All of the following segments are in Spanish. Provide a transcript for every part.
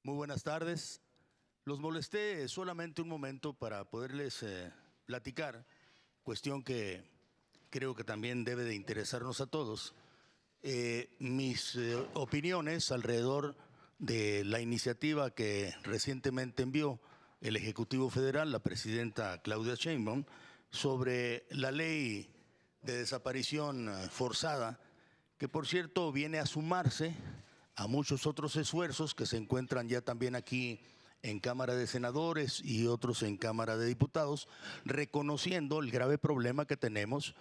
Muy buenas tardes. Los molesté solamente un momento para poderles platicar, cuestión que creo que también debe de interesarnos a todos, mis opiniones alrededor de la iniciativa que recientemente envió el Ejecutivo Federal, la presidenta Claudia Sheinbaum, sobre la ley de desaparición forzada, que por cierto viene a sumarse a muchos otros esfuerzos que se encuentran ya también aquí en Cámara de Senadores y otros en Cámara de Diputados, reconociendo el grave problema que tenemos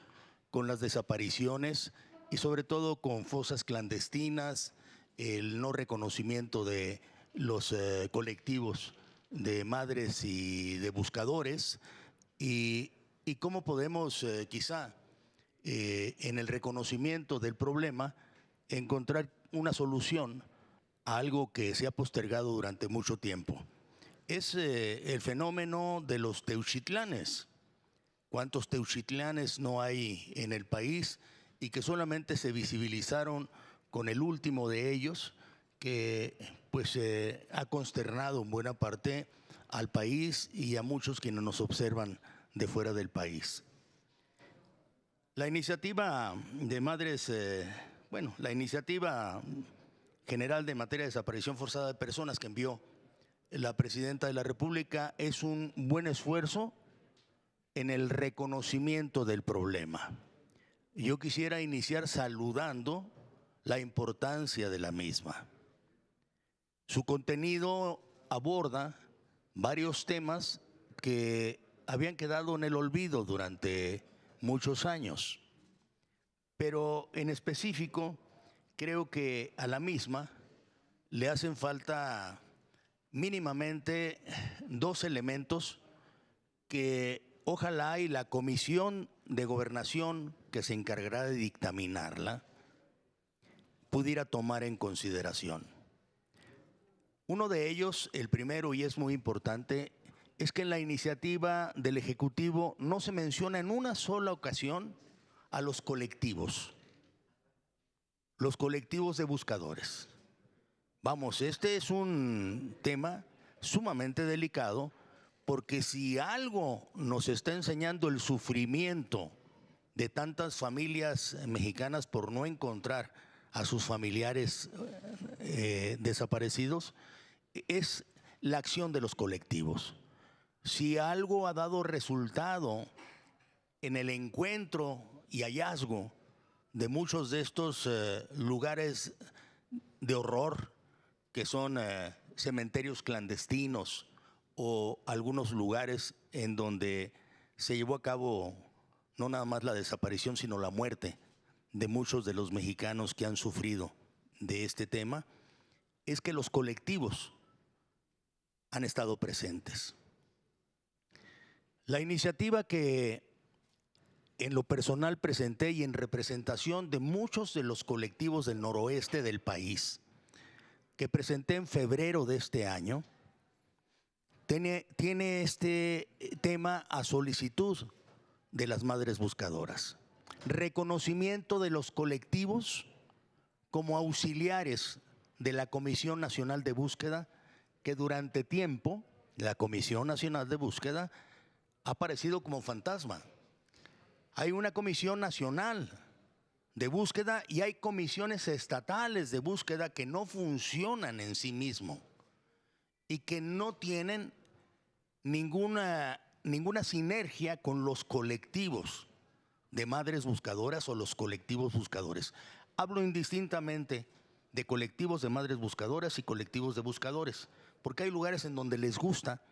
con las desapariciones y sobre todo con fosas clandestinas, el no reconocimiento de los colectivos de madres y de buscadores y cómo podemos quizá en el reconocimiento del problema encontrar una solución a algo que se ha postergado durante mucho tiempo. Es el fenómeno de los teuchitlanes. ¿Cuántos teuchitlanes no hay en el país y que solamente se visibilizaron con el último de ellos, que pues ha consternado en buena parte al país y a muchos quienes nos observan de fuera del país? La iniciativa de madres, la iniciativa general de materia de desaparición forzada de personas que envió la presidenta de la República es un buen esfuerzo en el reconocimiento del problema. Yo quisiera iniciar saludando la importancia de la misma. Su contenido aborda varios temas que habían quedado en el olvido durante muchos años, pero en específico creo que a la misma le hacen falta mínimamente dos elementos que ojalá y la Comisión de Gobernación que se encargará de dictaminarla pudiera tomar en consideración. Uno de ellos, el primero, y es muy importante, es que en la iniciativa del Ejecutivo no se menciona en una sola ocasión a los colectivos de buscadores. Vamos, este es un tema sumamente delicado porque si algo nos está enseñando el sufrimiento de tantas familias mexicanas por no encontrar a sus familiares desaparecidos, es la acción de los colectivos. Si algo ha dado resultado en el encuentro y hallazgo de muchos de estos lugares de horror, que son cementerios clandestinos o algunos lugares en donde se llevó a cabo no nada más la desaparición, sino la muerte de muchos de los mexicanos que han sufrido de este tema, es que los colectivos han estado presentes. La iniciativa que en lo personal presenté y en representación de muchos de los colectivos del noroeste del país, que presenté en febrero de este año, tiene este tema a solicitud de las madres buscadoras. Reconocimiento de los colectivos como auxiliares de la Comisión Nacional de Búsqueda, que durante tiempo la Comisión Nacional de Búsqueda ha aparecido como fantasma. Hay una Comisión Nacional de Búsqueda y hay comisiones estatales de búsqueda que no funcionan en sí mismo y que no tienen ninguna sinergia con los colectivos de madres buscadoras o los colectivos buscadores. Hablo indistintamente de colectivos de madres buscadoras y colectivos de buscadores, porque hay lugares en donde les gusta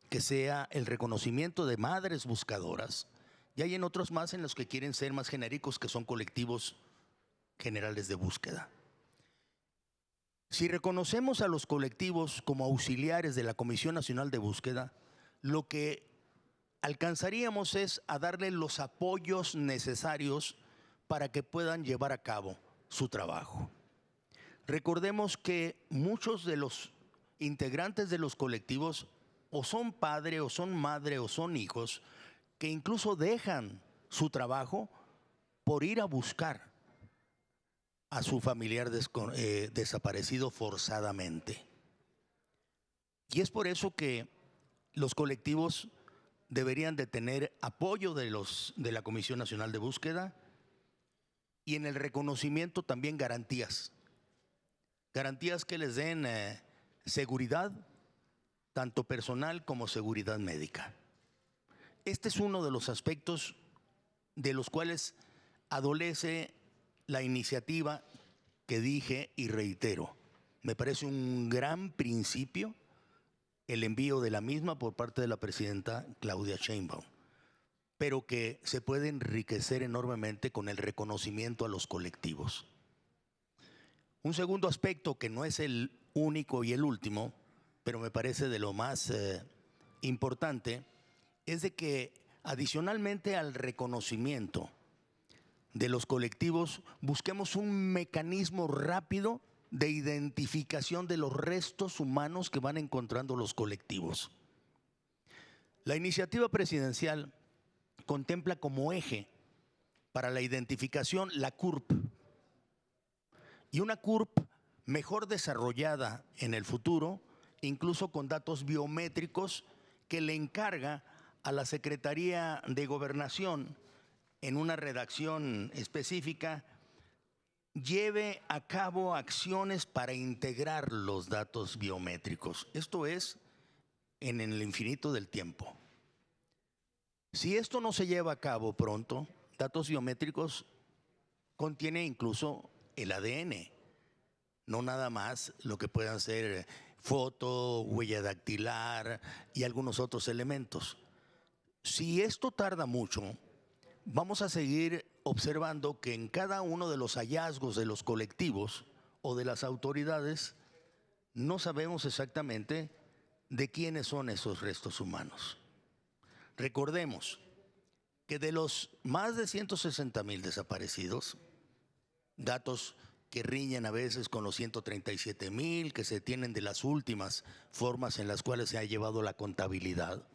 que sea el reconocimiento de madres buscadoras y hay en otros más en los que quieren ser más genéricos, que son colectivos generales de búsqueda. Si reconocemos a los colectivos como auxiliares de la Comisión Nacional de Búsqueda, lo que alcanzaríamos es a darle los apoyos necesarios para que puedan llevar a cabo su trabajo. Recordemos que muchos de los integrantes de los colectivos o son padre o son madre o son hijos que incluso dejan su trabajo por ir a buscar a su familiar desaparecido forzadamente. Y es por eso que los colectivos deberían de tener apoyo de la Comisión Nacional de Búsqueda y en el reconocimiento también garantías. Garantías que les den seguridad, tanto personal como seguridad médica. Este es uno de los aspectos de los cuales adolece la iniciativa que dije y reitero. Me parece un gran principio el envío de la misma por parte de la presidenta Claudia Sheinbaum, pero que se puede enriquecer enormemente con el reconocimiento a los colectivos. Un segundo aspecto que no es el único y el último, pero me parece de lo más importante, es de que adicionalmente al reconocimiento de los colectivos, busquemos un mecanismo rápido de identificación de los restos humanos que van encontrando los colectivos. La iniciativa presidencial contempla como eje para la identificación la CURP, y una CURP mejor desarrollada en el futuro, incluso con datos biométricos que le encarga a la Secretaría de Gobernación en una redacción específica, lleve a cabo acciones para integrar los datos biométricos. Esto es en el infinito del tiempo. Si esto no se lleva a cabo pronto, datos biométricos contiene incluso el ADN, no nada más lo que puedan ser foto, huella dactilar y algunos otros elementos. Si esto tarda mucho, vamos a seguir observando que en cada uno de los hallazgos de los colectivos o de las autoridades no sabemos exactamente de quiénes son esos restos humanos. Recordemos que de los más de 160,000 desaparecidos, datos que riñen a veces con los 137,000 que se tienen de las últimas formas en las cuales se ha llevado la contabilidad,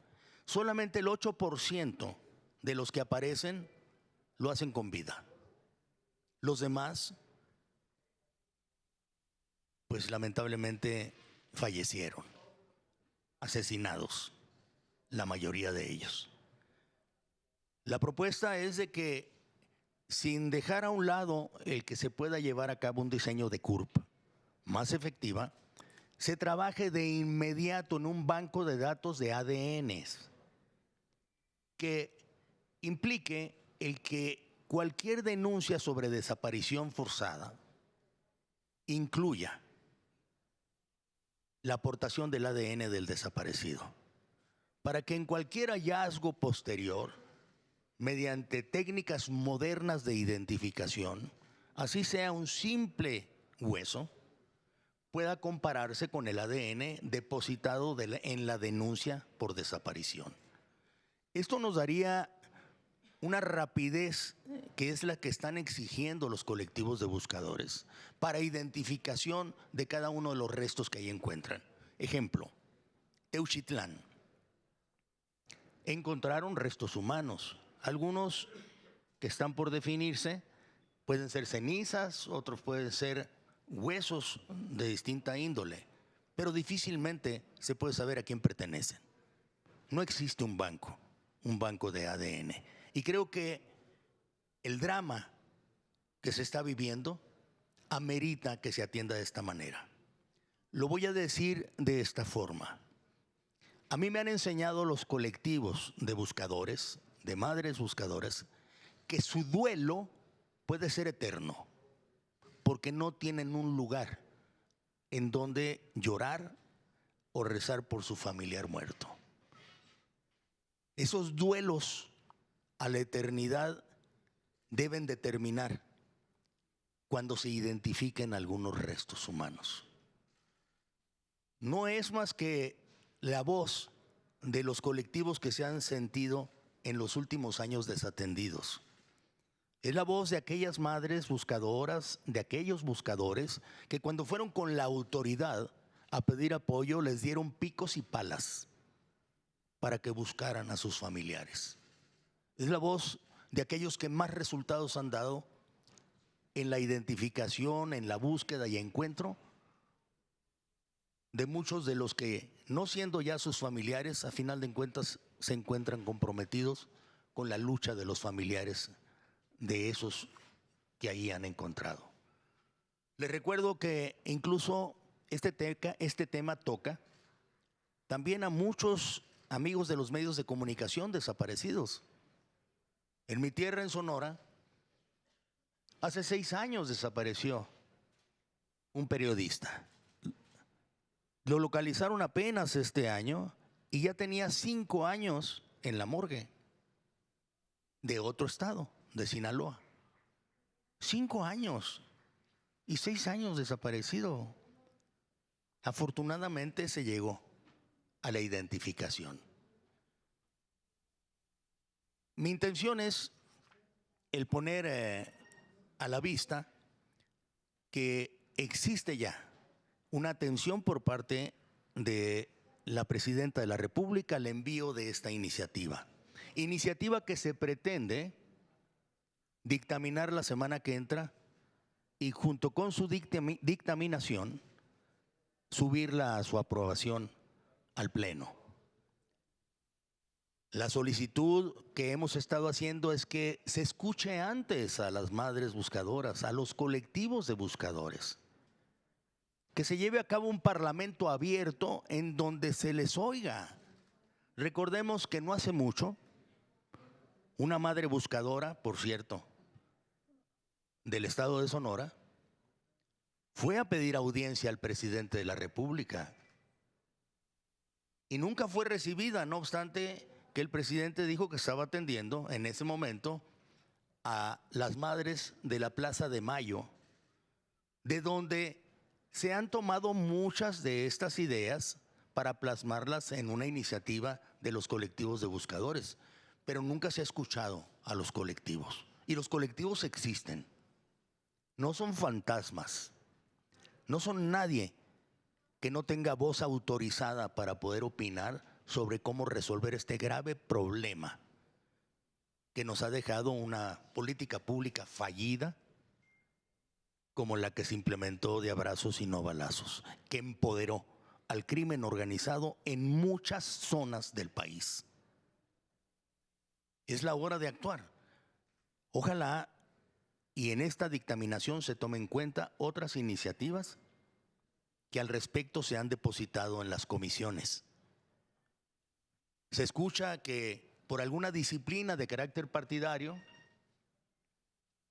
solamente el 8% de los que aparecen lo hacen con vida. Los demás, pues lamentablemente fallecieron, asesinados, la mayoría de ellos. La propuesta es de que, sin dejar a un lado el que se pueda llevar a cabo un diseño de CURP más efectiva, se trabaje de inmediato en un banco de datos de ADNs que implique el que cualquier denuncia sobre desaparición forzada incluya la aportación del ADN del desaparecido, para que en cualquier hallazgo posterior, mediante técnicas modernas de identificación, así sea un simple hueso, pueda compararse con el ADN depositado en la denuncia por desaparición. Esto nos daría una rapidez que es la que están exigiendo los colectivos de buscadores para identificación de cada uno de los restos que ahí encuentran. Ejemplo, Teuchitlán. Encontraron restos humanos, algunos que están por definirse, pueden ser cenizas, otros pueden ser huesos de distinta índole, pero difícilmente se puede saber a quién pertenecen. No existe un banco de ADN. Y creo que el drama que se está viviendo amerita que se atienda de esta manera. Lo voy a decir de esta forma. A mí me han enseñado los colectivos de buscadores, de madres buscadoras, que su duelo puede ser eterno, porque no tienen un lugar en donde llorar o rezar por su familiar muerto. Esos duelos a la eternidad deben determinar cuando se identifiquen algunos restos humanos. No es más que la voz de los colectivos que se han sentido en los últimos años desatendidos. Es la voz de aquellas madres buscadoras, de aquellos buscadores que cuando fueron con la autoridad a pedir apoyo les dieron picos y palas para que buscaran a sus familiares. Es la voz de aquellos que más resultados han dado en la identificación, en la búsqueda y encuentro de muchos de los que no siendo ya sus familiares, a final de cuentas se encuentran comprometidos con la lucha de los familiares de esos que ahí han encontrado. Les recuerdo que incluso este tema toca también a muchos amigos de los medios de comunicación desaparecidos. En mi tierra, en Sonora, hace 6 años desapareció un periodista. Lo localizaron apenas este año y ya tenía 5 años en la morgue de otro estado, de Sinaloa. 5 años y 6 años desaparecido. Afortunadamente se llegó a la identificación. Mi intención es el poner a la vista que existe ya una atención por parte de la Presidenta de la República al envío de esta iniciativa. Iniciativa que se pretende dictaminar la semana que entra y junto con su dictaminación subirla a su aprobación al Pleno. La solicitud que hemos estado haciendo es que se escuche antes a las madres buscadoras, a los colectivos de buscadores, que se lleve a cabo un parlamento abierto en donde se les oiga. Recordemos que no hace mucho, una madre buscadora, por cierto, del estado de Sonora, fue a pedir audiencia al presidente de la República y nunca fue recibida, no obstante que el presidente dijo que estaba atendiendo en ese momento a las madres de la Plaza de Mayo, de donde se han tomado muchas de estas ideas para plasmarlas en una iniciativa de los colectivos de buscadores, pero nunca se ha escuchado a los colectivos. Y los colectivos existen, no son fantasmas, no son nadie que no tenga voz autorizada para poder opinar sobre cómo resolver este grave problema que nos ha dejado una política pública fallida como la que se implementó de abrazos y no balazos, que empoderó al crimen organizado en muchas zonas del país. Es la hora de actuar. Ojalá y en esta dictaminación se tomen en cuenta otras iniciativas que al respecto se han depositado en las comisiones. Se escucha que por alguna disciplina de carácter partidario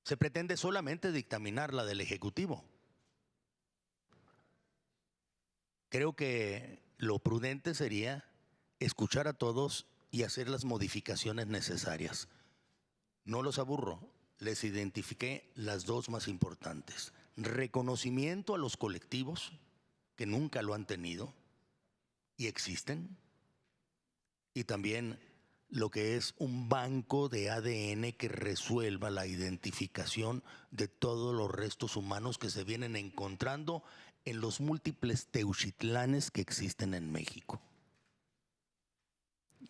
se pretende solamente dictaminar la del Ejecutivo. Creo que lo prudente sería escuchar a todos y hacer las modificaciones necesarias. No los aburro, les identifiqué las dos más importantes. Reconocimiento a los colectivos que nunca lo han tenido y existen, y también lo que es un banco de ADN que resuelva la identificación de todos los restos humanos que se vienen encontrando en los múltiples Teuchitlanes que existen en México.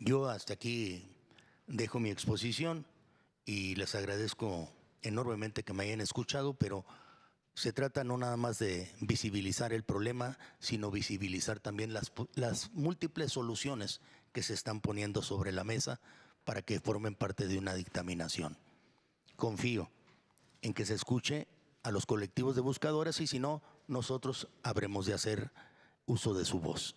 Yo hasta aquí dejo mi exposición y les agradezco enormemente que me hayan escuchado, pero se trata no nada más de visibilizar el problema, sino visibilizar también las múltiples soluciones que se están poniendo sobre la mesa para que formen parte de una dictaminación. Confío en que se escuche a los colectivos de buscadores y si no, nosotros habremos de hacer uso de su voz.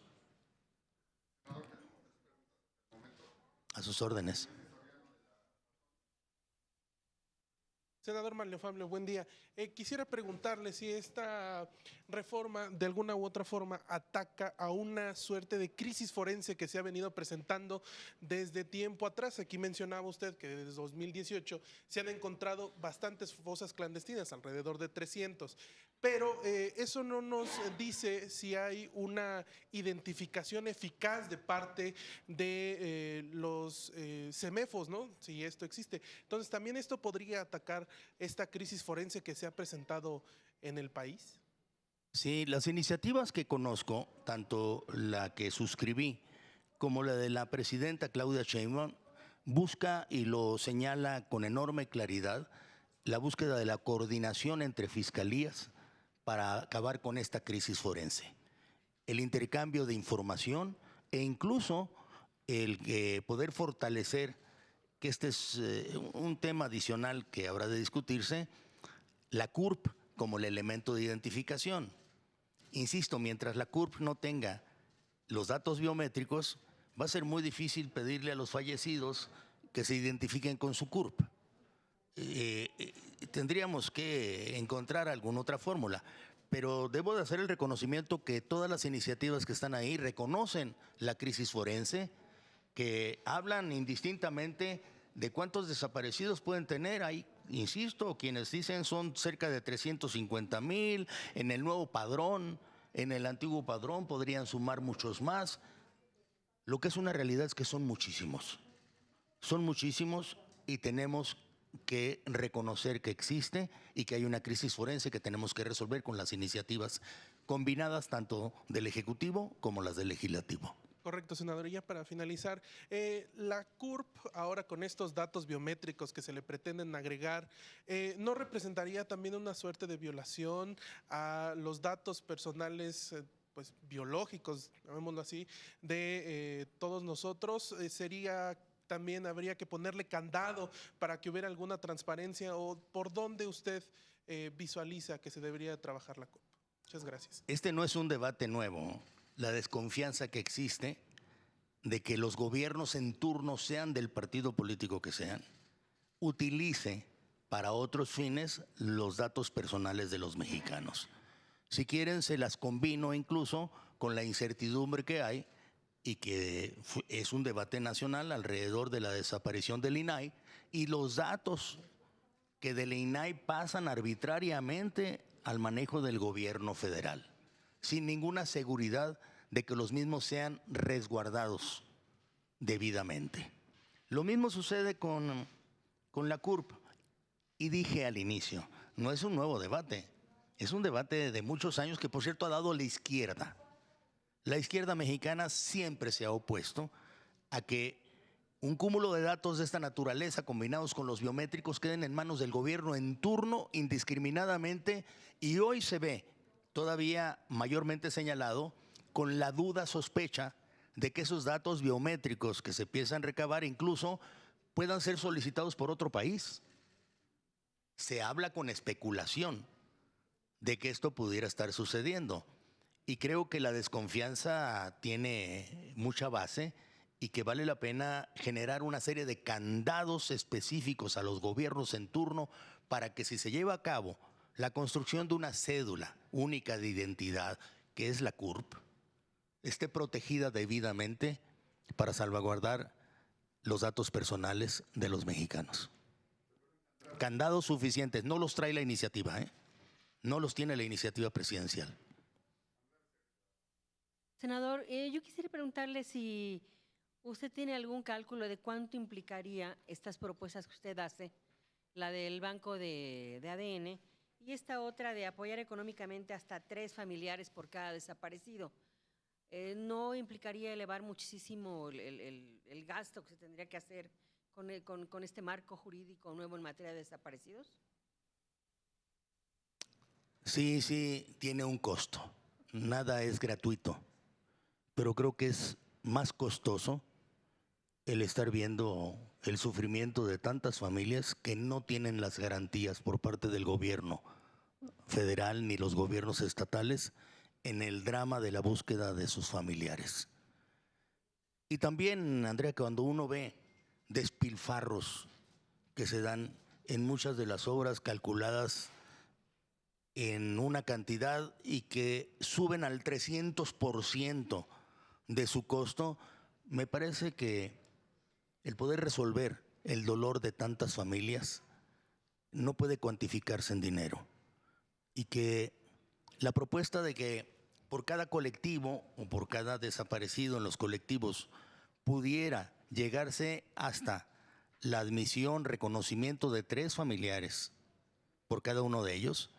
A sus órdenes. Senador Manlio Fabio, buen día. Quisiera preguntarle si esta reforma de alguna u otra forma ataca a una suerte de crisis forense que se ha venido presentando desde tiempo atrás. Aquí mencionaba usted que desde 2018 se han encontrado bastantes fosas clandestinas, alrededor de 300. Pero eso no nos dice si hay una identificación eficaz de parte de los CEMEFOS, ¿no? Si esto existe. Entonces, ¿también esto podría atacar esta crisis forense que se ha presentado en el país? Sí, las iniciativas que conozco, tanto la que suscribí como la de la presidenta Claudia Sheinbaum, busca y lo señala con enorme claridad la búsqueda de la coordinación entre fiscalías para acabar con esta crisis forense. el intercambio de información e incluso el poder fortalecer, que este es un tema adicional que habrá de discutirse, la CURP como el elemento de identificación. Insisto, mientras la CURP no tenga los datos biométricos, va a ser muy difícil pedirle a los fallecidos que se identifiquen con su CURP. Tendríamos que encontrar alguna otra fórmula, pero debo de hacer el reconocimiento que todas las iniciativas que están ahí reconocen la crisis forense, que hablan indistintamente de cuántos desaparecidos pueden tener. Hay, insisto, quienes dicen son cerca de 350,000 en el nuevo padrón, en el antiguo padrón podrían sumar muchos más. Lo que es una realidad es que son muchísimos y tenemos que reconocer que existe y que hay una crisis forense que tenemos que resolver con las iniciativas combinadas tanto del Ejecutivo como las del Legislativo. Correcto, senador. Y ya para finalizar, la CURP, ahora con estos datos biométricos que se le pretenden agregar, ¿no representaría también una suerte de violación a los datos personales pues, biológicos, llamémoslo así, de todos nosotros? ¿Sería también, habría que ponerle candado para que hubiera alguna transparencia, o por dónde usted visualiza que se debería trabajar la CURP? Muchas gracias. Este no es un debate nuevo. La desconfianza que existe de que los gobiernos en turno, sean del partido político que sean, utilice para otros fines los datos personales de los mexicanos. Si quieren, se las combino incluso con la incertidumbre que hay y que es un debate nacional alrededor de la desaparición del INAI y los datos que del INAI pasan arbitrariamente al manejo del gobierno federal, sin ninguna seguridad de que los mismos sean resguardados debidamente. Lo mismo sucede con la CURP. Y dije al inicio, no es un nuevo debate, es un debate de muchos años que, por cierto, ha dado la izquierda. La izquierda mexicana siempre se ha opuesto a que un cúmulo de datos de esta naturaleza combinados con los biométricos queden en manos del gobierno en turno indiscriminadamente, y hoy se ve todavía mayormente señalado con la duda, sospecha de que esos datos biométricos que se empiezan a recabar incluso puedan ser solicitados por otro país. Se habla con especulación de que esto pudiera estar sucediendo, y creo que la desconfianza tiene mucha base y que vale la pena generar una serie de candados específicos a los gobiernos en turno para que, si se lleva a cabo la construcción de una cédula única de identidad, que es la CURP, esté protegida debidamente para salvaguardar los datos personales de los mexicanos. Candados suficientes, no los trae la iniciativa, no los tiene la iniciativa presidencial. Senador, yo quisiera preguntarle si usted tiene algún cálculo de cuánto implicaría estas propuestas que usted hace, la del banco de ADN y esta otra de apoyar económicamente hasta 3 familiares por cada desaparecido. ¿No implicaría elevar muchísimo el gasto que se tendría que hacer con este marco jurídico nuevo en materia de desaparecidos? Sí, tiene un costo. Nada es gratuito, pero creo que es más costoso el estar viendo el sufrimiento de tantas familias que no tienen las garantías por parte del gobierno federal ni los gobiernos estatales en el drama de la búsqueda de sus familiares. Y también, Andrea, cuando uno ve despilfarros que se dan en muchas de las obras calculadas en una cantidad y que suben al 300% de su costo, me parece que el poder resolver el dolor de tantas familias no puede cuantificarse en dinero, y que la propuesta de que por cada colectivo o por cada desaparecido en los colectivos pudiera llegarse hasta la admisión, reconocimiento de 3 familiares por cada uno de ellos,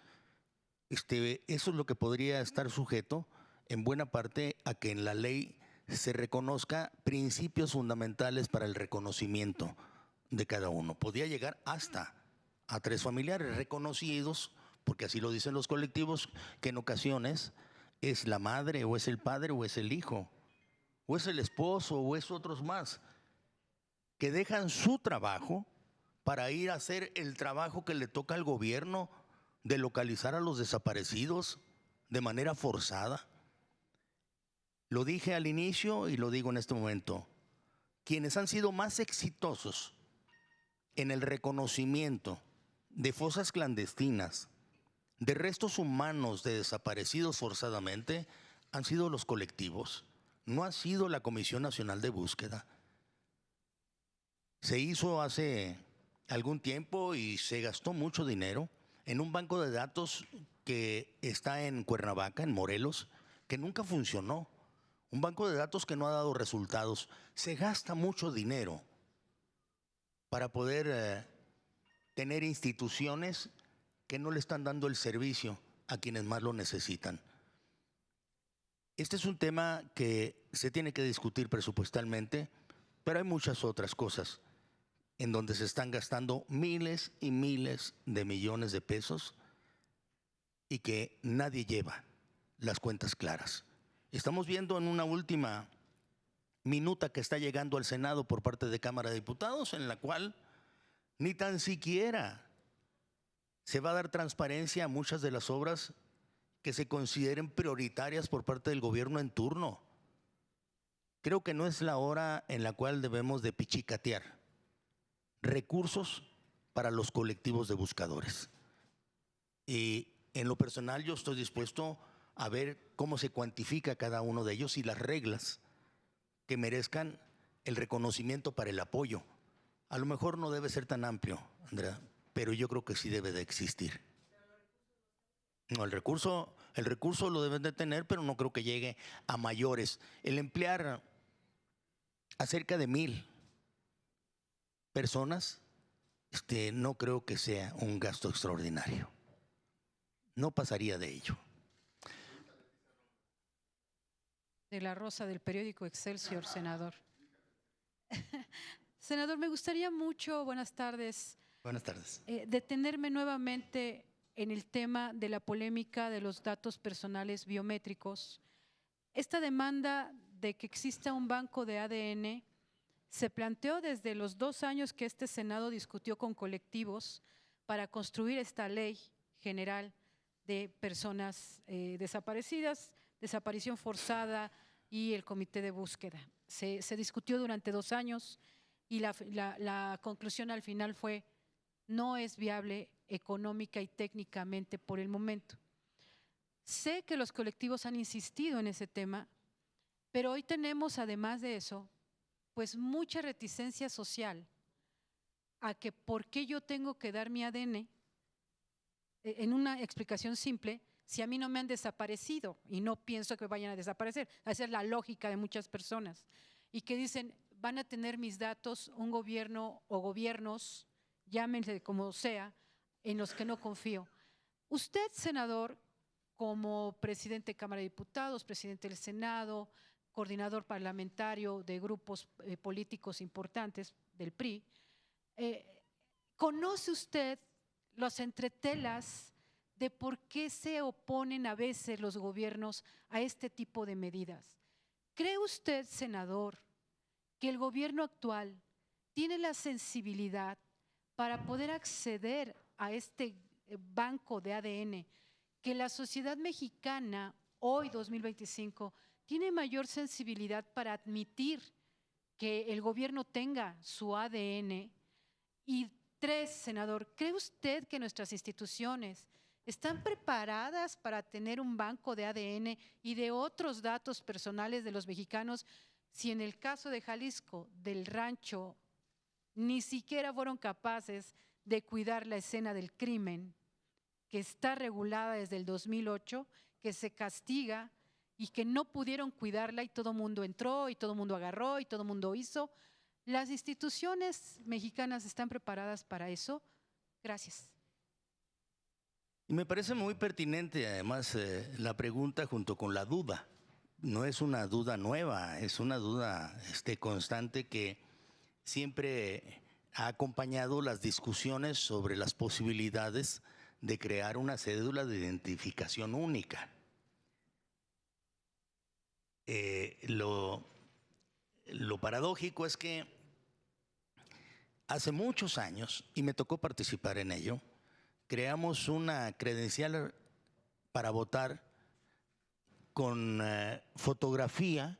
eso es lo que podría estar sujeto en buena parte a que en la ley se reconozca principios fundamentales para el reconocimiento de cada uno. Podría llegar hasta a 3 familiares reconocidos, porque así lo dicen los colectivos, que en ocasiones es la madre, o es el padre, o es el hijo, o es el esposo, o es otros más, que dejan su trabajo para ir a hacer el trabajo que le toca al gobierno de localizar a los desaparecidos de manera forzada. Lo dije al inicio y lo digo en este momento. Quienes han sido más exitosos en el reconocimiento de fosas clandestinas, de restos humanos de desaparecidos forzadamente, han sido los colectivos. No ha sido la Comisión Nacional de Búsqueda. Se hizo hace algún tiempo y se gastó mucho dinero en un banco de datos que está en Cuernavaca, en Morelos, que nunca funcionó. Un banco de datos que no ha dado resultados. Se gasta mucho dinero para poder tener instituciones que no le están dando el servicio a quienes más lo necesitan. Este es un tema que se tiene que discutir presupuestalmente, pero hay muchas otras cosas en donde se están gastando miles y miles de millones de pesos y que nadie lleva las cuentas claras. Estamos viendo en una última minuta que está llegando al Senado por parte de Cámara de Diputados, en la cual ni tan siquiera se va a dar transparencia a muchas de las obras que se consideren prioritarias por parte del gobierno en turno. Creo que no es la hora en la cual debemos de pichicatear recursos para los colectivos de buscadores. Y en lo personal yo estoy dispuesto a ver cómo se cuantifica cada uno de ellos y las reglas que merezcan el reconocimiento para el apoyo. A lo mejor no debe ser tan amplio, Andrea, pero yo creo que sí debe de existir. No, el recurso lo deben de tener, pero no creo que llegue a mayores. El emplear a cerca de 1,000 personas, no creo que sea un gasto extraordinario. No pasaría de ello. De la Rosa, del periódico Excelsior, senador. Senador, me gustaría mucho, buenas tardes. Buenas tardes. Detenerme nuevamente en el tema de la polémica de los datos personales biométricos. Esta demanda de que exista un banco de ADN se planteó desde los 2 años que este Senado discutió con colectivos para construir esta ley general de personas desaparecidas, desaparición forzada y el comité de búsqueda. Se discutió durante 2 años y la conclusión al final fue: no es viable económica y técnicamente por el momento. Sé que los colectivos han insistido en ese tema, pero hoy tenemos, además de eso, pues mucha reticencia social a que por qué yo tengo que dar mi ADN, en una explicación simple, si a mí no me han desaparecido y no pienso que vayan a desaparecer. Esa es la lógica de muchas personas. Y que dicen, van a tener mis datos un gobierno o gobiernos, llámense como sea, en los que no confío. Usted, senador, como presidente de Cámara de Diputados, presidente del Senado, coordinador parlamentario de grupos políticos importantes del PRI, ¿conoce usted los entretelas de por qué se oponen a veces los gobiernos a este tipo de medidas? ¿Cree usted, senador, que el gobierno actual tiene la sensibilidad para poder acceder a este banco de ADN, que la sociedad mexicana hoy 2025 tiene mayor sensibilidad para admitir que el gobierno tenga su ADN? Y 3, senador, ¿cree usted que nuestras instituciones están preparadas para tener un banco de ADN y de otros datos personales de los mexicanos si en el caso de Jalisco, del rancho, ni siquiera fueron capaces de cuidar la escena del crimen, que está regulada desde el 2008, que se castiga y que no pudieron cuidarla y todo el mundo entró y todo el mundo agarró y todo el mundo hizo? ¿Las instituciones mexicanas están preparadas para eso? Gracias. Y me parece muy pertinente además la pregunta junto con la duda. No es una duda nueva, es una duda constante que siempre ha acompañado las discusiones sobre las posibilidades de crear una cédula de identificación única. Lo paradójico es que hace muchos años, y me tocó participar en ello, creamos una credencial para votar con fotografía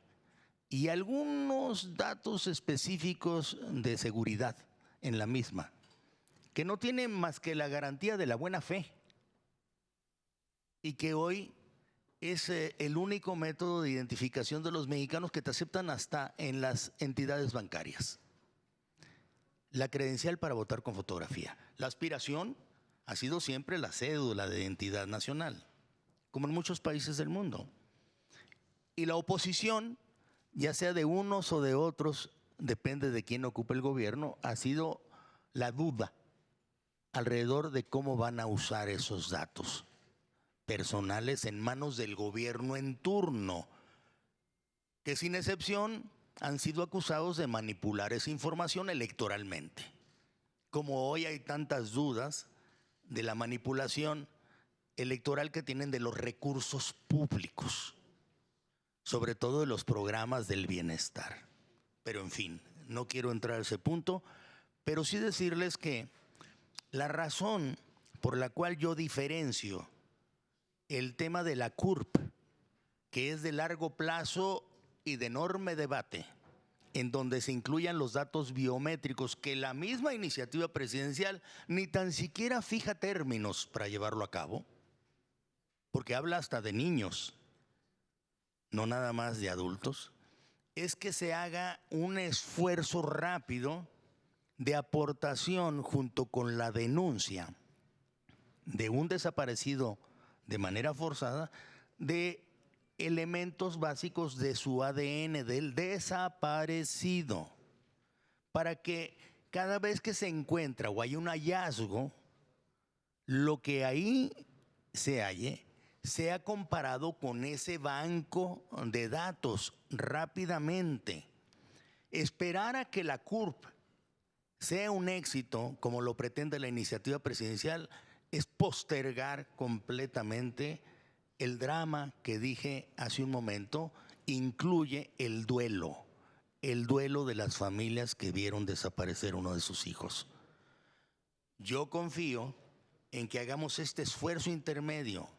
y algunos datos específicos de seguridad en la misma, que no tienen más que la garantía de la buena fe y que hoy es el único método de identificación de los mexicanos que te aceptan hasta en las entidades bancarias. La credencial para votar con fotografía. La aspiración ha sido siempre la cédula de identidad nacional, como en muchos países del mundo. Y la oposición, ya sea de unos o de otros, depende de quién ocupe el gobierno, ha sido la duda alrededor de cómo van a usar esos datos personales en manos del gobierno en turno, que sin excepción han sido acusados de manipular esa información electoralmente. Como hoy hay tantas dudas de la manipulación electoral que tienen de los recursos públicos, sobre todo de los programas del bienestar. Pero en fin, no quiero entrar a ese punto, pero sí decirles que la razón por la cual yo diferencio el tema de la CURP, que es de largo plazo y de enorme debate, en donde se incluyan los datos biométricos, que la misma iniciativa presidencial ni tan siquiera fija términos para llevarlo a cabo, porque habla hasta de niños, no nada más de adultos, es que se haga un esfuerzo rápido de aportación junto con la denuncia de un desaparecido de manera forzada de elementos básicos de su ADN del desaparecido, para que cada vez que se encuentra o hay un hallazgo, lo que ahí se halle sea comparado con ese banco de datos rápidamente. Esperar a que la CURP sea un éxito, como lo pretende la iniciativa presidencial, es postergar completamente el drama que dije hace un momento. Incluye el duelo de las familias que vieron desaparecer uno de sus hijos. Yo confío en que hagamos este esfuerzo intermedio.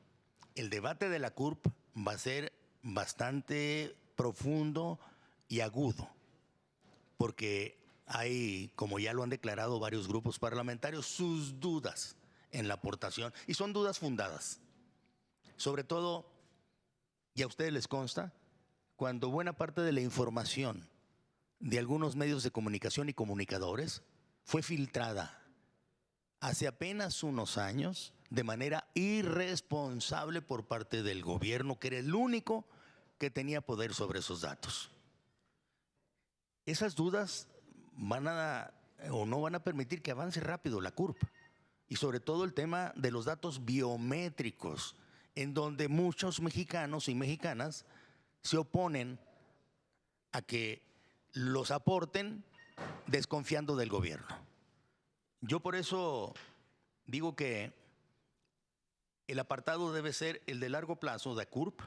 El debate de la CURP va a ser bastante profundo y agudo, porque hay, como ya lo han declarado varios grupos parlamentarios, sus dudas en la aportación, y son dudas fundadas. Sobre todo, y a ustedes les consta, cuando buena parte de la información de algunos medios de comunicación y comunicadores fue filtrada hace apenas unos años de manera irresponsable por parte del gobierno, que era el único que tenía poder sobre esos datos. Esas dudas van a, o no van a permitir que avance rápido la CURP, y sobre todo el tema de los datos biométricos, en donde muchos mexicanos y mexicanas se oponen a que los aporten desconfiando del gobierno. Yo por eso digo que el apartado debe ser el de largo plazo de CURP,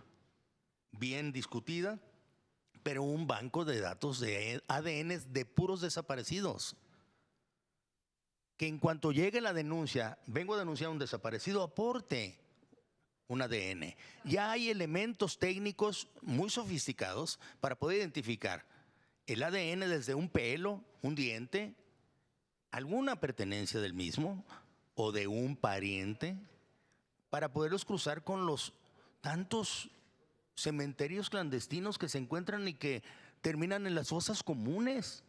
bien discutida, pero un banco de datos de ADN de puros desaparecidos. Que en cuanto llegue la denuncia, vengo a denunciar un desaparecido, aporte un ADN. Ya hay elementos técnicos muy sofisticados para poder identificar el ADN desde un pelo, un diente, alguna pertenencia del mismo o de un pariente, para poderlos cruzar con los tantos cementerios clandestinos que se encuentran y que terminan en las fosas comunes.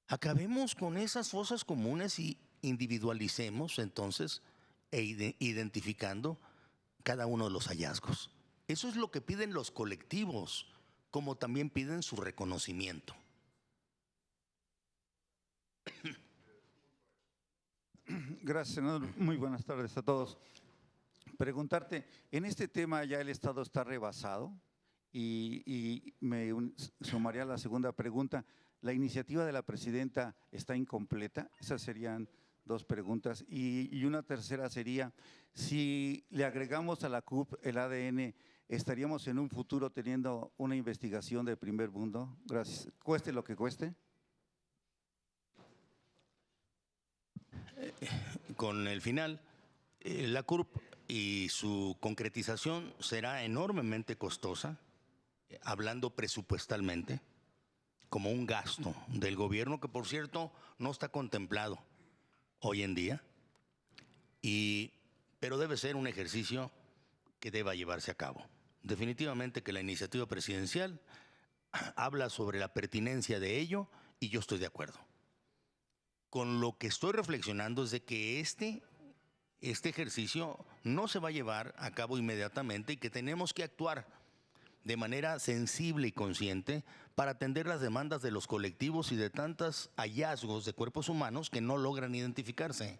Acabemos con esas fosas comunes y individualicemos entonces identificando cada uno de los hallazgos. Eso es lo que piden los colectivos, como también piden su reconocimiento. Gracias, senador. Muy buenas tardes a todos. Preguntarte, en este tema ya el Estado está rebasado y me sumaría a la segunda pregunta. ¿La iniciativa de la presidenta está incompleta? Esas serían dos preguntas. Y una tercera sería, si le agregamos a la CURP el ADN, ¿estaríamos en un futuro teniendo una investigación de primer mundo? Gracias. Cueste lo que cueste. Con el final, la CURP y su concretización será enormemente costosa, hablando presupuestalmente, como un gasto del gobierno que, por cierto, no está contemplado hoy en día, pero debe ser un ejercicio que deba llevarse a cabo. Definitivamente que la iniciativa presidencial habla sobre la pertinencia de ello y yo estoy de acuerdo. Con lo que estoy reflexionando es de que este ejercicio no se va a llevar a cabo inmediatamente y que tenemos que actuar de manera sensible y consciente para atender las demandas de los colectivos y de tantos hallazgos de cuerpos humanos que no logran identificarse.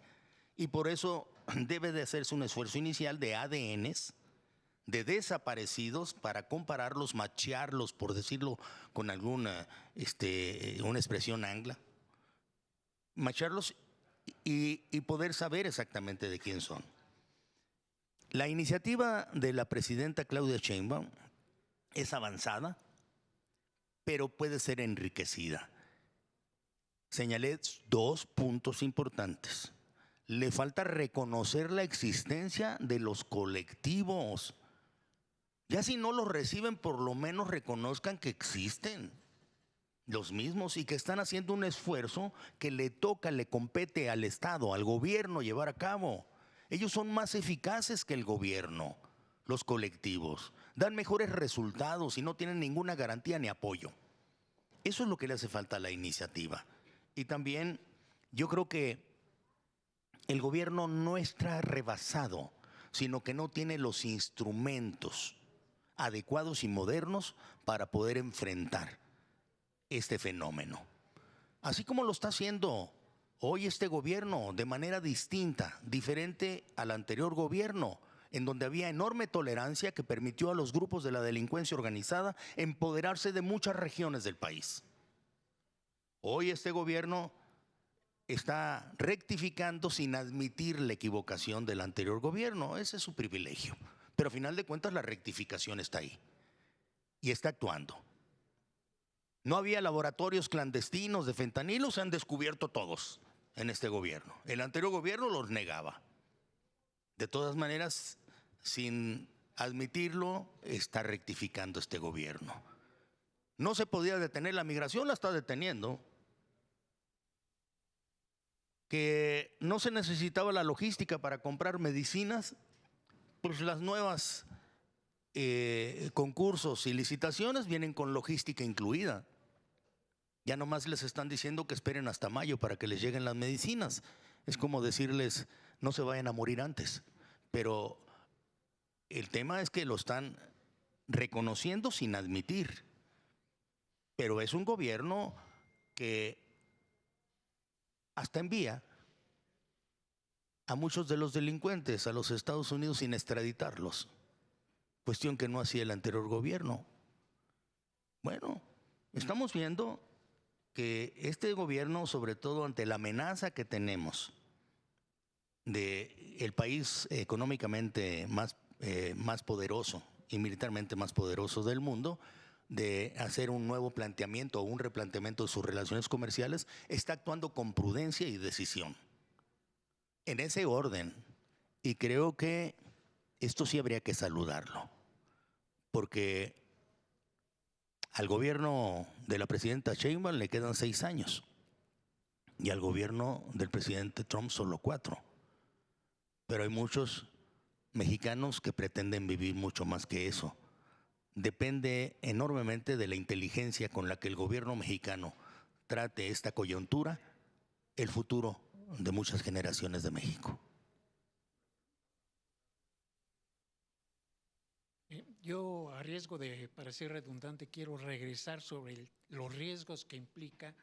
Y por eso debe de hacerse un esfuerzo inicial de ADNs, de desaparecidos, para compararlos, machearlos, por decirlo con alguna una expresión angla, macharlos y poder saber exactamente de quién son. La iniciativa de la presidenta Claudia Sheinbaum es avanzada, pero puede ser enriquecida. Señalé 2 puntos importantes. Le falta reconocer la existencia de los colectivos. Ya si no los reciben, por lo menos reconozcan que existen los mismos y que están haciendo un esfuerzo que le compete al Estado, al gobierno llevar a cabo. Ellos son más eficaces que el gobierno, los colectivos. Dan mejores resultados y no tienen ninguna garantía ni apoyo. Eso es lo que le hace falta a la iniciativa. Y también yo creo que el gobierno no está rebasado, sino que no tiene los instrumentos adecuados y modernos para poder enfrentar este fenómeno. Así como lo está haciendo hoy este gobierno de manera distinta, diferente al anterior gobierno, en donde había enorme tolerancia que permitió a los grupos de la delincuencia organizada empoderarse de muchas regiones del país. Hoy este gobierno está rectificando sin admitir la equivocación del anterior gobierno. Ese es su privilegio. Pero a final de cuentas la rectificación está ahí y está actuando. No había laboratorios clandestinos de fentanilo, se han descubierto todos en este gobierno. El anterior gobierno los negaba. De todas maneras, sin admitirlo, está rectificando este gobierno. No se podía detener la migración, la está deteniendo. Que no se necesitaba la logística para comprar medicinas, pues las nuevas concursos y licitaciones vienen con logística incluida. Ya nomás les están diciendo que esperen hasta mayo para que les lleguen las medicinas. Es como decirles, no se vayan a morir antes. Pero el tema es que lo están reconociendo sin admitir. Pero es un gobierno que hasta envía a muchos de los delincuentes a los Estados Unidos sin extraditarlos. Cuestión que no hacía el anterior gobierno. Bueno, estamos viendo que este gobierno, sobre todo ante la amenaza que tenemos de el país económicamente más poderoso y militarmente más poderoso del mundo, de hacer un nuevo planteamiento o un replanteamiento de sus relaciones comerciales, está actuando con prudencia y decisión. En ese orden, y creo que esto sí habría que saludarlo, porque al gobierno de la presidenta Sheinbaum le quedan 6 años y al gobierno del presidente Trump solo 4. Pero hay muchos mexicanos que pretenden vivir mucho más que eso. Depende enormemente de la inteligencia con la que el gobierno mexicano trate esta coyuntura, el futuro de muchas generaciones de México. Yo, a riesgo de parecer redundante, quiero regresar sobre los riesgos que implica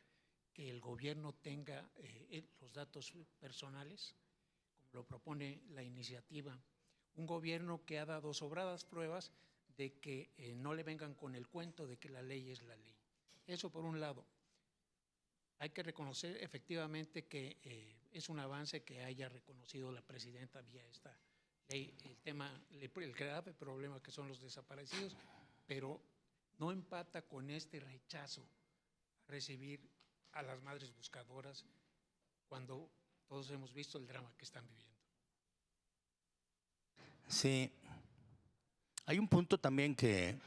que el gobierno tenga los datos personales, como lo propone la iniciativa. Un gobierno que ha dado sobradas pruebas de que no le vengan con el cuento de que la ley es la ley. Eso por un lado. Hay que reconocer efectivamente que es un avance que haya reconocido la presidenta vía esta el grave problema que son los desaparecidos, pero no empata con este rechazo a recibir a las madres buscadoras cuando todos hemos visto el drama que están viviendo. Sí, hay un punto también que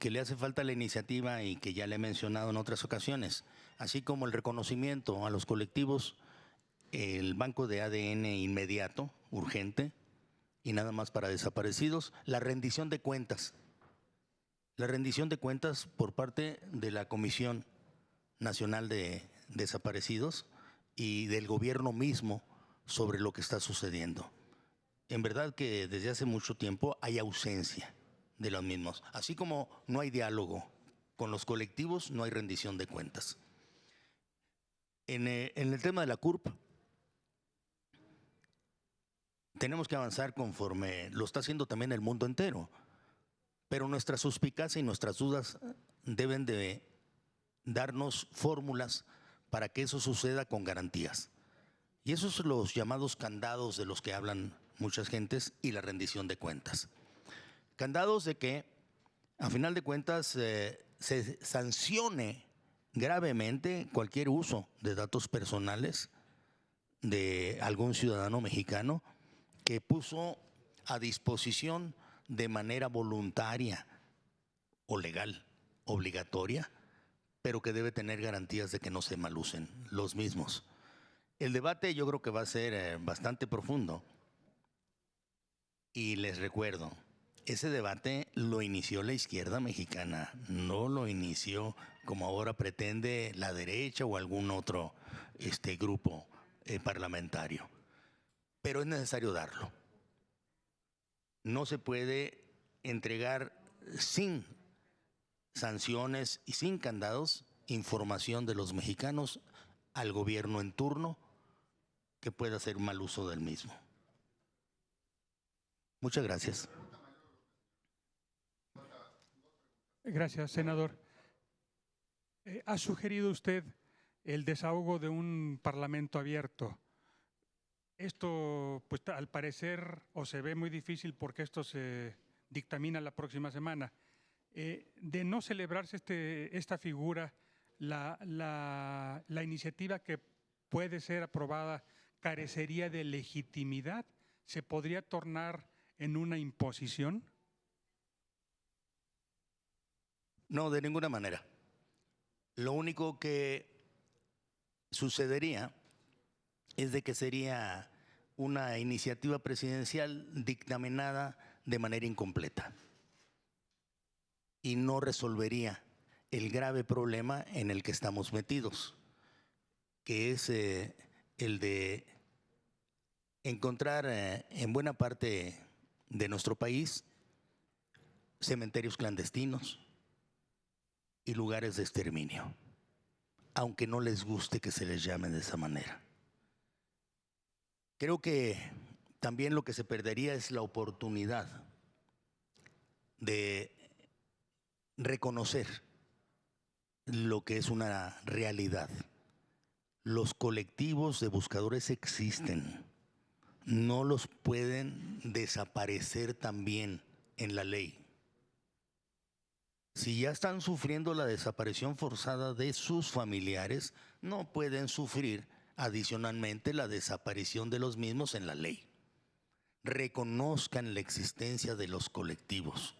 le hace falta a la iniciativa y que ya le he mencionado en otras ocasiones, así como el reconocimiento a los colectivos, el banco de ADN inmediato, urgente, y nada más para desaparecidos, la rendición de cuentas. La rendición de cuentas por parte de la Comisión Nacional de Desaparecidos y del gobierno mismo sobre lo que está sucediendo. En verdad que desde hace mucho tiempo hay ausencia de los mismos. Así como no hay diálogo con los colectivos, no hay rendición de cuentas. En el tema de la CURP, tenemos que avanzar conforme lo está haciendo también el mundo entero. Pero nuestra suspicacia y nuestras dudas deben de darnos fórmulas para que eso suceda con garantías. Y esos son los llamados candados de los que hablan muchas gentes y la rendición de cuentas. Candados de que, a final de cuentas, se sancione gravemente cualquier uso de datos personales de algún ciudadano mexicano que puso a disposición de manera voluntaria o legal, obligatoria, pero que debe tener garantías de que no se malusen los mismos. El debate yo creo que va a ser bastante profundo. Y les recuerdo, ese debate lo inició la izquierda mexicana, no lo inició como ahora pretende la derecha o algún otro grupo parlamentario. Pero es necesario darlo. No se puede entregar sin sanciones y sin candados información de los mexicanos al gobierno en turno que pueda hacer mal uso del mismo. Muchas gracias. Gracias, senador. ¿Ha sugerido usted el desahogo de un parlamento abierto? Esto, pues al parecer, o se ve muy difícil porque esto se dictamina la próxima semana. De no celebrarse esta figura, la iniciativa que puede ser aprobada carecería de legitimidad. ¿Se podría tornar en una imposición? No, de ninguna manera. Lo único que sucedería es de que sería una iniciativa presidencial dictaminada de manera incompleta y no resolvería el grave problema en el que estamos metidos, que es el de encontrar en buena parte de nuestro país cementerios clandestinos y lugares de exterminio, aunque no les guste que se les llame de esa manera. Creo que también lo que se perdería es la oportunidad de reconocer lo que es una realidad. Los colectivos de buscadores existen, no los pueden desaparecer también en la ley. Si ya están sufriendo la desaparición forzada de sus familiares, no pueden sufrir adicionalmente la desaparición de los mismos en la ley. Reconozcan la existencia de los colectivos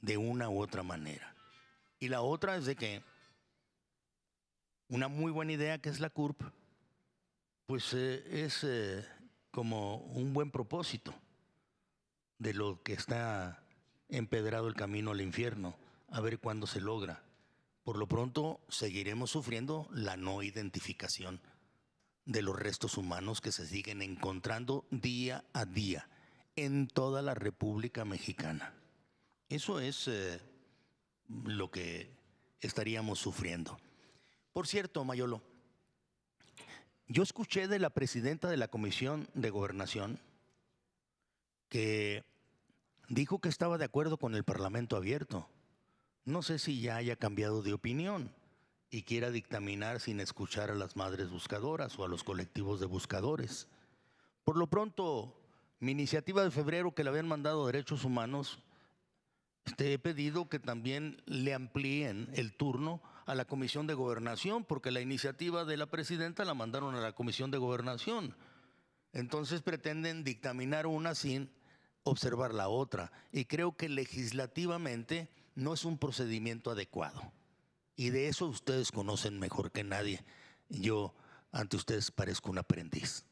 de una u otra manera. Y la otra es de que una muy buena idea que es la CURP, pues es como un buen propósito de lo que está empedrado el camino al infierno, a ver cuándo se logra. Por lo pronto seguiremos sufriendo la no identificación de los restos humanos que se siguen encontrando día a día en toda la República Mexicana. Eso es lo que estaríamos sufriendo. Por cierto, Mayolo, yo escuché de la presidenta de la Comisión de Gobernación que dijo que estaba de acuerdo con el Parlamento abierto. No sé si ya haya cambiado de opinión y quiera dictaminar sin escuchar a las madres buscadoras o a los colectivos de buscadores. Por lo pronto, Mi iniciativa de febrero que le habían mandado a Derechos Humanos, he pedido que también le amplíen el turno a la Comisión de Gobernación, porque la iniciativa de la presidenta la mandaron a la Comisión de Gobernación. Entonces pretenden dictaminar una sin observar la otra. Y creo que legislativamente no es un procedimiento adecuado. Y de eso ustedes conocen mejor que nadie. Yo ante ustedes parezco un aprendiz.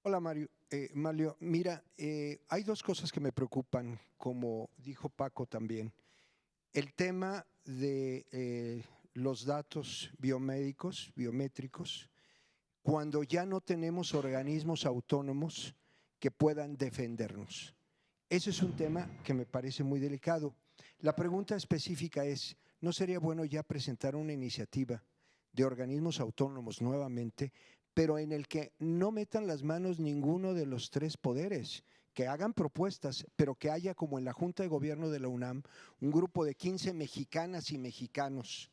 Hola Mario. Mario, mira, hay dos cosas que me preocupan, como dijo Paco también. El tema de los datos biométricos, cuando ya no tenemos organismos autónomos que puedan defendernos. Ese es un tema que me parece muy delicado. La pregunta específica es, ¿no sería bueno ya presentar una iniciativa de organismos autónomos nuevamente, pero en el que no metan las manos ninguno de los tres poderes, que hagan propuestas, pero que haya, como en la Junta de Gobierno de la UNAM, un grupo de 15 mexicanas y mexicanos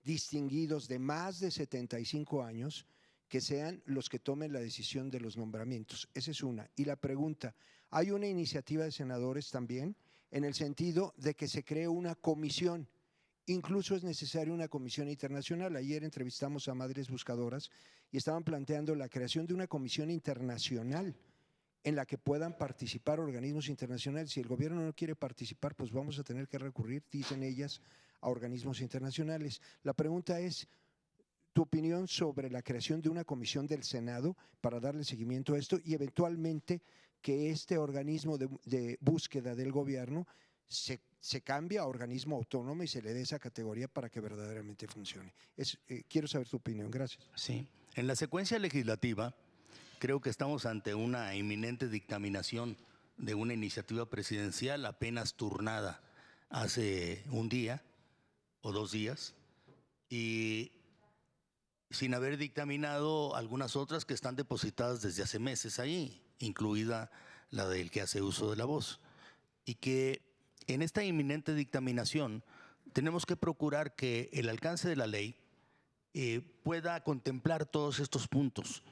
distinguidos de más de 75 años, que sean los que tomen la decisión de los nombramientos? Esa es una. Y la pregunta, hay una iniciativa de senadores también en el sentido de que se cree una comisión. Incluso es necesaria una comisión internacional. Ayer entrevistamos a Madres Buscadoras y estaban planteando la creación de una comisión internacional en la que puedan participar organismos internacionales. Si el gobierno no quiere participar, pues vamos a tener que recurrir, dicen ellas, a organismos internacionales. La pregunta es, tu opinión sobre la creación de una comisión del Senado para darle seguimiento a esto y eventualmente que este organismo de búsqueda del gobierno se cambie a organismo autónomo y se le dé esa categoría para que verdaderamente funcione. Quiero saber tu opinión. Gracias. Sí. En la secuencia legislativa, creo que estamos ante una inminente dictaminación de una iniciativa presidencial apenas turnada hace un día o 2 días y sin haber dictaminado algunas otras que están depositadas desde hace meses ahí, incluida la del que hace uso de la voz. Y que en esta inminente dictaminación tenemos que procurar que el alcance de la ley pueda contemplar todos estos puntos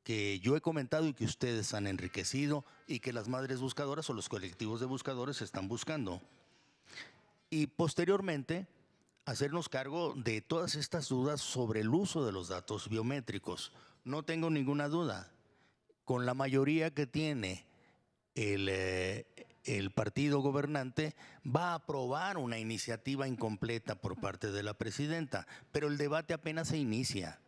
que yo he comentado y que ustedes han enriquecido y que las madres buscadoras o los colectivos de buscadores están buscando. Y posteriormente, hacernos cargo de todas estas dudas sobre el uso de los datos biométricos. No tengo ninguna duda, con la mayoría que tiene el partido gobernante, va a aprobar una iniciativa incompleta por parte de la presidenta, pero el debate apenas se inicia.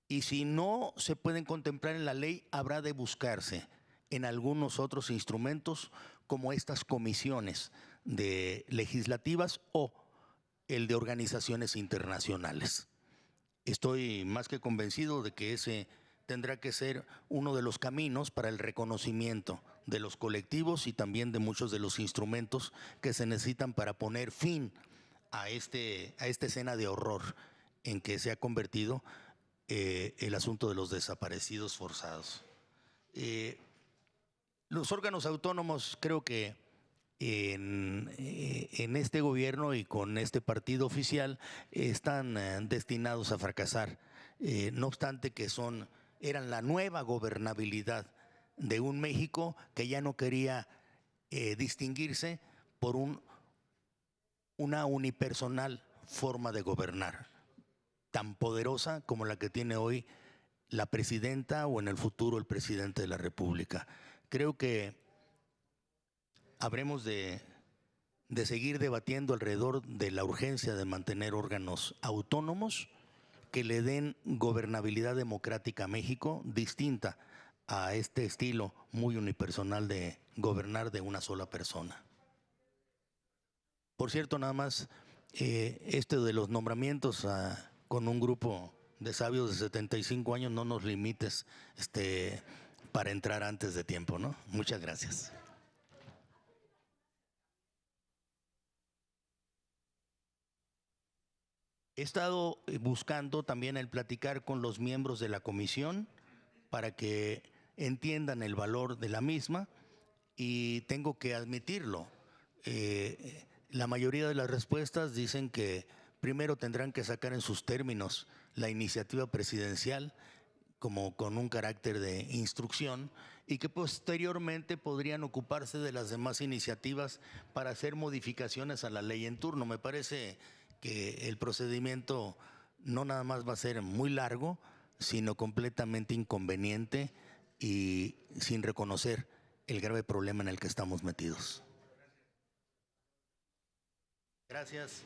Y si no se pueden contemplar en la ley, habrá de buscarse en algunos otros instrumentos como estas comisiones legislativas o el de organizaciones internacionales. Estoy más que convencido de que ese tendrá que ser uno de los caminos para el reconocimiento de los colectivos y también de muchos de los instrumentos que se necesitan para poner fin a esta escena de horror en que se ha convertido el asunto de los desaparecidos forzados. Los órganos autónomos, creo que en este gobierno y con este partido oficial están destinados a fracasar, no obstante que eran la nueva gobernabilidad de un México que ya no quería distinguirse por una unipersonal forma de gobernar, tan poderosa como la que tiene hoy la presidenta o en el futuro el presidente de la República. Creo que habremos de seguir debatiendo alrededor de la urgencia de mantener órganos autónomos que le den gobernabilidad democrática a México, distinta a este estilo muy unipersonal de gobernar de una sola persona. Por cierto, nada más, esto de los nombramientos con un grupo de sabios de 75 años, no nos limites para entrar antes de tiempo, ¿no? Muchas gracias. He estado buscando también el platicar con los miembros de la comisión para que entiendan el valor de la misma y tengo que admitirlo. La mayoría de las respuestas dicen que primero tendrán que sacar en sus términos la iniciativa presidencial como con un carácter de instrucción y que posteriormente podrían ocuparse de las demás iniciativas para hacer modificaciones a la ley en turno. Me parece que el procedimiento no nada más va a ser muy largo, sino completamente inconveniente y sin reconocer el grave problema en el que estamos metidos. Gracias.